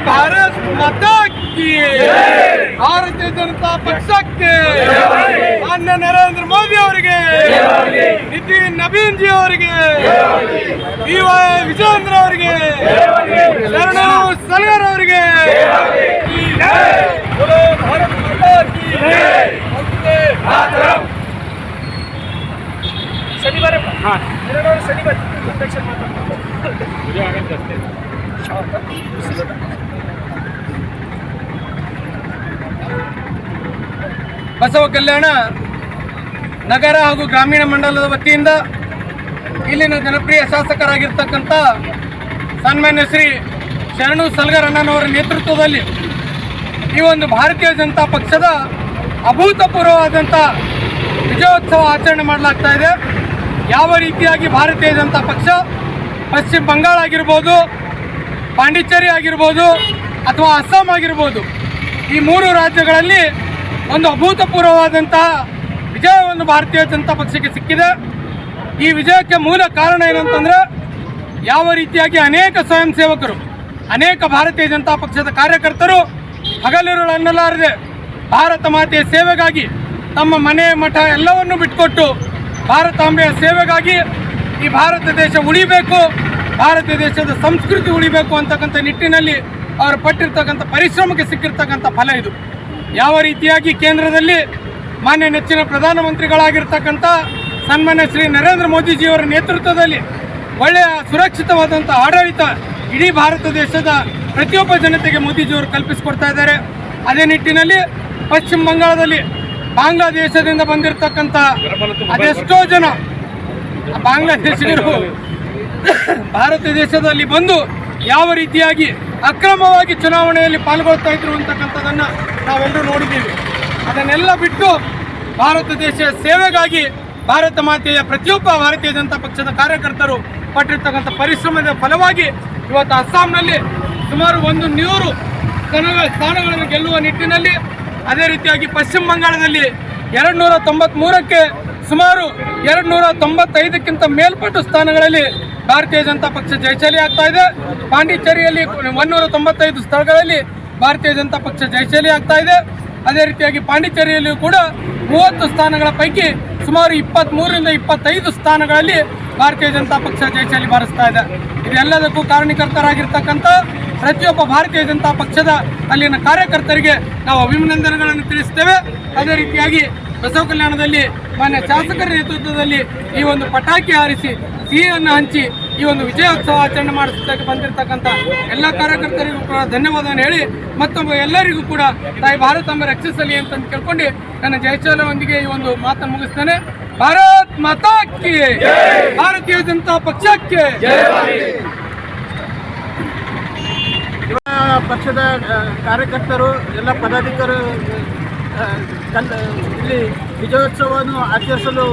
भारत माता की भारतीय जनता पक्षಕ್ಕೆ ಮಾನ್ಯ ನರೇಂದ್ರ ಮೋದಿ ಅವರಿಗೆ, ನಿತಿನ್ ನಬೀನ್ ಜಿ ಅವರಿಗೆ, BY ವಿಜೇಂದ್ರ ಅವರಿಗೆ, ಶರಣು ಸಲ್ಗರ್ ಅವರಿಗೆ ಶನಿವಾರ ಬಸವ ಕಲ್ಯಾಣ ನಗರ ಹಾಗೂ ಗ್ರಾಮೀಣ ಮಂಡಲದ ವತಿಯಿಂದ ಇಲ್ಲಿನ ಜನಪ್ರಿಯ ಶಾಸಕರಾಗಿರ್ತಕ್ಕಂಥ ಸನ್ಮಾನ್ಯ ಶ್ರೀ ಶರಣು ಸಲ್ಗರ್ ಅಣ್ಣನವರ ನೇತೃತ್ವದಲ್ಲಿ ಈ ಒಂದು ಭಾರತೀಯ ಜನತಾ ಪಕ್ಷದ ಅಭೂತಪೂರ್ವವಾದಂಥ ವಿಜಯೋತ್ಸವ ಆಚರಣೆ ಮಾಡಲಾಗ್ತಾ ಇದೆ. ಯಾವ ರೀತಿಯಾಗಿ ಭಾರತೀಯ ಜನತಾ ಪಕ್ಷ ಪಶ್ಚಿಮ ಬಂಗಾಳ ಆಗಿರ್ಬೋದು, ಪಾಂಡಿಚೇರಿ ಆಗಿರ್ಬೋದು ಅಥವಾ ಅಸ್ಸಾಂ ಆಗಿರ್ಬೋದು, ಈ 3 ರಾಜ್ಯಗಳಲ್ಲಿ ಒಂದು ಅಭೂತಪೂರ್ವವಾದಂತಹ ವಿಜಯವನ್ನು ಭಾರತೀಯ ಜನತಾ ಪಕ್ಷಕ್ಕೆ ಸಿಕ್ಕಿದೆ. ಈ ವಿಜಯಕ್ಕೆ ಮೂಲ ಕಾರಣ ಏನಂತಂದರೆ, ಯಾವ ರೀತಿಯಾಗಿ ಅನೇಕ ಸ್ವಯಂ ಸೇವಕರು, ಅನೇಕ ಭಾರತೀಯ ಜನತಾ ಪಕ್ಷದ ಕಾರ್ಯಕರ್ತರು ಹಗಲಿರುಳು ಅನ್ನಲಾರದೆ ಭಾರತ ಮಾತೆಯ ಸೇವೆಗಾಗಿ ತಮ್ಮ ಮನೆ ಮಠ ಎಲ್ಲವನ್ನೂ ಬಿಟ್ಟುಕೊಟ್ಟು ಭಾರತಾಂಬೆಯ ಸೇವೆಗಾಗಿ ಈ ಭಾರತ ದೇಶ ಉಳಿಬೇಕು, ಭಾರತ ದೇಶದ ಸಂಸ್ಕೃತಿ ಉಳಿಬೇಕು ಅಂತಕ್ಕಂಥ ನಿಟ್ಟಿನಲ್ಲಿ ಅವರು ಪಟ್ಟಿರ್ತಕ್ಕಂಥ ಪರಿಶ್ರಮಕ್ಕೆ ಸಿಕ್ಕಿರ್ತಕ್ಕಂಥ ಫಲ ಇದು. ಯಾವ ರೀತಿಯಾಗಿ ಕೇಂದ್ರದಲ್ಲಿ ಮಾನ್ಯ ನೆಚ್ಚಿನ ಪ್ರಧಾನಮಂತ್ರಿಗಳಾಗಿರ್ತಕ್ಕಂಥ ಸನ್ಮಾನ್ಯ ಶ್ರೀ ನರೇಂದ್ರ ಮೋದಿಜಿಯವರ ನೇತೃತ್ವದಲ್ಲಿ ಒಳ್ಳೆಯ ಸುರಕ್ಷಿತವಾದಂಥ ಆಡಳಿತ ಇಡೀ ಭಾರತ ದೇಶದ ಪ್ರತಿಯೊಬ್ಬ ಜನತೆಗೆ ಮೋದಿಜಿಯವರು ಕಲ್ಪಿಸಿಕೊಡ್ತಾ ಇದ್ದಾರೆ. ಅದೇ ನಿಟ್ಟಿನಲ್ಲಿ ಪಶ್ಚಿಮ ಬಂಗಾಳದಲ್ಲಿ ಬಾಂಗ್ಲಾದೇಶದಿಂದ ಬಂದಿರತಕ್ಕಂಥ ಅದೆಷ್ಟೋ ಜನ ಬಾಂಗ್ಲಾದೇಶಿಗರು ಭಾರತ ದೇಶದಲ್ಲಿ ಬಂದು ಯಾವ ರೀತಿಯಾಗಿ ಅಕ್ರಮವಾಗಿ ಚುನಾವಣೆಯಲ್ಲಿ ಪಾಲ್ಗೊಳ್ತಾ ಇದ್ರು ಅಂತಕ್ಕಂಥದ್ದನ್ನು ನಾವೆಲ್ಲರೂ ನೋಡಿದ್ದೀವಿ. ಅದನ್ನೆಲ್ಲ ಬಿಟ್ಟು ಭಾರತ ದೇಶ ಸೇವೆಗಾಗಿ ಭಾರತ ಮಾತೆಯ ಪ್ರತಿಯೊಬ್ಬ ಭಾರತೀಯ ಜನತಾ ಪಕ್ಷದ ಕಾರ್ಯಕರ್ತರು ಪಟ್ಟಿರ್ತಕ್ಕಂಥ ಪರಿಶ್ರಮದ ಫಲವಾಗಿ ಇವತ್ತು ಅಸ್ಸಾಂನಲ್ಲಿ ಸುಮಾರು 100 ಸ್ಥಾನಗಳನ್ನು ಗೆಲ್ಲುವ ನಿಟ್ಟಿನಲ್ಲಿ, ಅದೇ ರೀತಿಯಾಗಿ ಪಶ್ಚಿಮ ಬಂಗಾಳದಲ್ಲಿ 293ಕ್ಕೆ ಸುಮಾರು 295ಕ್ಕಿಂತ ಮೇಲ್ಪಟ್ಟು ಸ್ಥಾನಗಳಲ್ಲಿ ಭಾರತೀಯ ಜನತಾ ಪಕ್ಷ ಜಯಶಾಲಿ ಆಗ್ತಾ ಇದೆ. ಪಾಂಡಿಚೇರಿಯಲ್ಲಿ 195 ಸ್ಥಳಗಳಲ್ಲಿ ಭಾರತೀಯ ಜನತಾ ಪಕ್ಷ ಜಯಶಾಲಿ ಆಗ್ತಾ ಇದೆ. ಅದೇ ರೀತಿಯಾಗಿ ಪಾಂಡಿಚೇರಿಯಲ್ಲಿಯೂ ಕೂಡ 30 ಸ್ಥಾನಗಳ ಪೈಕಿ ಸುಮಾರು 23ರಿಂದ 25 ಸ್ಥಾನಗಳಲ್ಲಿ ಭಾರತೀಯ ಜನತಾ ಪಕ್ಷ ಜಯಶಾಲಿ ಬಾರಿಸ್ತಾ ಇದೆ. ಇದೆಲ್ಲದಕ್ಕೂ ಕಾರಣೀಕರ್ತರಾಗಿರ್ತಕ್ಕಂಥ ಪ್ರತಿಯೊಬ್ಬ ಭಾರತೀಯ ಜನತಾ ಪಕ್ಷದ ಅಲ್ಲಿನ ಕಾರ್ಯಕರ್ತರಿಗೆ ನಾವು ಅಭಿನಂದನೆಗಳನ್ನು ತಿಳಿಸ್ತೇವೆ. ಅದೇ ರೀತಿಯಾಗಿ ಬಸವ ಕಲ್ಯಾಣದಲ್ಲಿ ಮಾನ್ಯ ಶಾಸಕರ ನೇತೃತ್ವದಲ್ಲಿ ಈ ಒಂದು ಪಟಾಕಿ ಹಾರಿಸಿ ಸಿಹಿಯನ್ನು ಹಂಚಿ ಈ ಒಂದು ವಿಜಯೋತ್ಸವ ಆಚರಣೆ ಮಾಡಿಸಕ್ಕೆ ಬಂದಿರತಕ್ಕಂಥ ಎಲ್ಲ ಕಾರ್ಯಕರ್ತರಿಗೂ ಕೂಡ ಧನ್ಯವಾದವನ್ನು ಹೇಳಿ ಮತ್ತೊಮ್ಮೆ ಎಲ್ಲರಿಗೂ ಕೂಡ ತಾಯಿ ಭಾರತಾಂಬೆ ರಕ್ಷಿಸಲಿ ಅಂತ ಕೇಳ್ಕೊಂಡು ನನ್ನ ಜಯಶಾಲೊಂದಿಗೆ ಈ ಒಂದು ಮಾತನ್ನು ಮುಗಿಸ್ತೇನೆ. ಭಾರತ್ ಮಾತಾ ಕಿ, ಭಾರತೀಯ ಜನತಾ ಪಕ್ಷಕ್ಕೆ ಪಕ್ಷದ ಕಾರ್ಯಕರ್ತರು ಎಲ್ಲ ಪದಾಧಿಕಾರಿಗಳು ಇಲ್ಲಿ ವಿಜಯೋತ್ಸವವನ್ನು ಆಚರಿಸಲು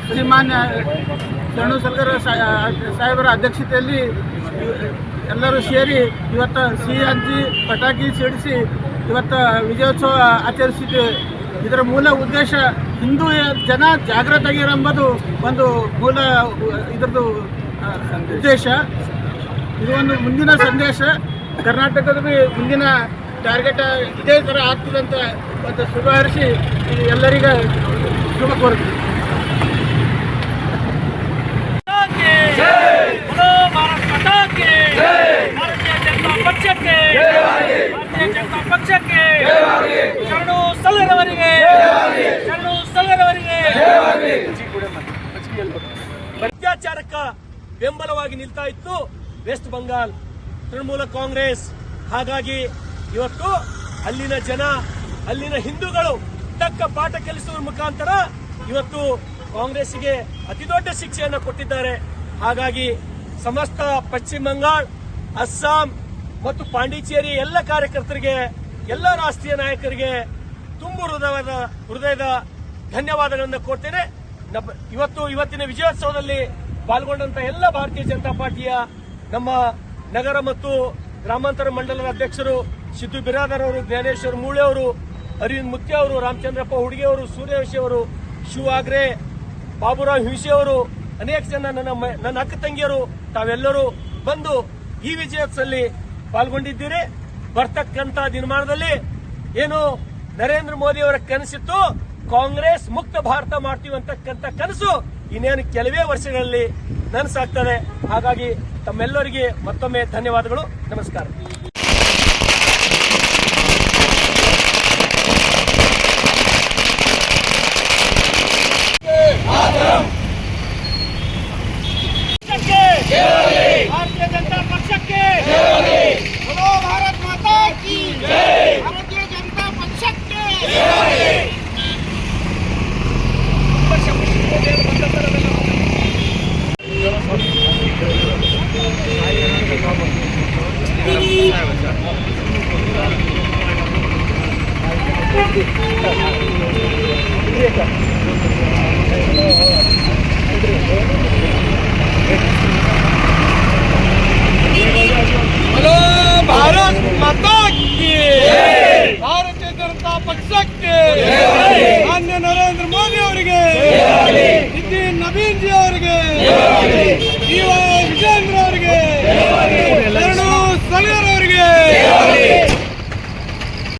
ಶ್ರೀಮಾನ್ಯ ಶರಣು ಸಲ್ಗರ್ ಸಾಹೇಬರ ಅಧ್ಯಕ್ಷತೆಯಲ್ಲಿ ಎಲ್ಲರೂ ಸೇರಿ ಇವತ್ತು ಸಿಹಿ ಹಂಚಿ ಪಟಾಕಿ ಸಿಡಿಸಿ ಇವತ್ತು ವಿಜಯೋತ್ಸವ ಆಚರಿಸಿದ್ದೇವೆ. ಇದರ ಮೂಲ ಉದ್ದೇಶ ಹಿಂದೂ ಜನ ಜಾಗೃತ ಆಗಿರೆಂಬುದು ಒಂದು ಮೂಲ ಇದರದ್ದು ಉದ್ದೇಶ. ಇದು ಒಂದು ಮುಂದಿನ ಸಂದೇಶ. ಕರ್ನಾಟಕದ ಮುಂದಿನ ಟಾರ್ಗೆಟ್ ಇದೇ ಥರ ಆಗ್ತದಂತ ಮತ್ತು ಶುಭ ಹರಿಸಿ ಎಲ್ಲರಿಗೂ ಶುಭ ಕೋರ್ತೀವಿ. ಪಕ್ಷಕ್ಕೆ ಶರಣು ಸಲ್ಗರ್ ಅವರಿಗೆ, ಶರಣು ಸಲ್ಗರ್ ಅವರಿಗೆ ಅತ್ಯಾಚಾರಕ್ಕ ಬೆಂಬಲವಾಗಿ ನಿಲ್ತಾ ಇತ್ತು ವೆಸ್ಟ್ ಬಂಗಾಲ್ ತೃಣಮೂಲ ಕಾಂಗ್ರೆಸ್. ಹಾಗಾಗಿ ಇವತ್ತು ಅಲ್ಲಿನ ಜನ, ಅಲ್ಲಿನ ಹಿಂದೂಗಳು ತಕ್ಕ ಪಾಠ ಕಲಿಸುವ ಮುಖಾಂತರ ಇವತ್ತು ಕಾಂಗ್ರೆಸ್ಗೆ ಅತಿ ದೊಡ್ಡ ಶಿಕ್ಷೆಯನ್ನು ಕೊಟ್ಟಿದ್ದಾರೆ. ಹಾಗಾಗಿ ಸಮಸ್ತ ಪಶ್ಚಿಮ ಬಂಗಾಳ, ಅಸ್ಸಾಂ ಮತ್ತು ಪಾಂಡಿಚೇರಿ ಎಲ್ಲ ಕಾರ್ಯಕರ್ತರಿಗೆ, ಎಲ್ಲ ರಾಷ್ಟ್ರೀಯ ನಾಯಕರಿಗೆ ತುಂಬು ಹೃದಯದ ಧನ್ಯವಾದಗಳನ್ನು ಕೊಡ್ತೇನೆ. ಇವತ್ತಿನ ವಿಜಯೋತ್ಸವದಲ್ಲಿ ಪಾಲ್ಗೊಂಡಂತ ಎಲ್ಲ ಭಾರತೀಯ ಜನತಾ ಪಾರ್ಟಿಯ ನಮ್ಮ ನಗರ ಮತ್ತು ಗ್ರಾಮಾಂತರ ಮಂಡಲದ ಅಧ್ಯಕ್ಷರು ಸಿದ್ದು ಬಿರಾದರ್ ಅವರು, ಜ್ಞಾನೇಶ್ವರ್ ಮೂಳೆ ಅವರು, ಅರವಿಂದ್ ಮುತ್ಯ ಅವರು, ರಾಮಚಂದ್ರಪ್ಪ ಹುಡುಗಿ ಅವರು, ಸೂರ್ಯವಂಶಿ ಅವರು, ಶಿವ ಆಗ್ರೆ, ಬಾಬುರಾವ್ ಹಿಂಸೆ ಅವರು, ಅನೇಕ ಜನ ನನ್ನ ಅಕ್ಕ ತಂಗಿಯರು ತಾವೆಲ್ಲರೂ ಬಂದು ಈ ವಿಜಯೋತ್ಸವದಲ್ಲಿ ಪಾಲ್ಗೊಂಡಿದ್ದೀರಿ. ಬರ್ತಕ್ಕಂತ ದಿನಮಾನದಲ್ಲಿ ಏನು ನರೇಂದ್ರ ಮೋದಿ ಅವರ ಕನಸಿತ್ತು, ಕಾಂಗ್ರೆಸ್ ಮುಕ್ತ ಭಾರತ ಮಾಡ್ತೀವಿ ಅಂತಕ್ಕಂಥ ಕನಸು ಇನ್ನೇನು ಕೆಲವೇ ವರ್ಷಗಳಲ್ಲಿ ನನಸಾಗ್ತದೆ. ಹಾಗಾಗಿ ತಮ್ಮೆಲ್ಲರಿಗೆ ಮತ್ತೊಮ್ಮೆ ಧನ್ಯವಾದಗಳು. ನಮಸ್ಕಾರ. ಭಾರತೀಯ ಜನತಾ ಪಕ್ಷಕ್ಕೆ बोलो भारत माता की जय, भारतीय जनता पक्षಕ್ಕೆ बोलो भारत माता की ಭಾರತೀಯ ಜನತಾ ಪಕ್ಷಕ್ಕೆ ಮಾನ್ಯ ನರೇಂದ್ರ ಮೋದಿ ಅವರಿಗೆ, ನಿತಿನ್ ನವೀನ್ ಜಿ ಅವರಿಗೆ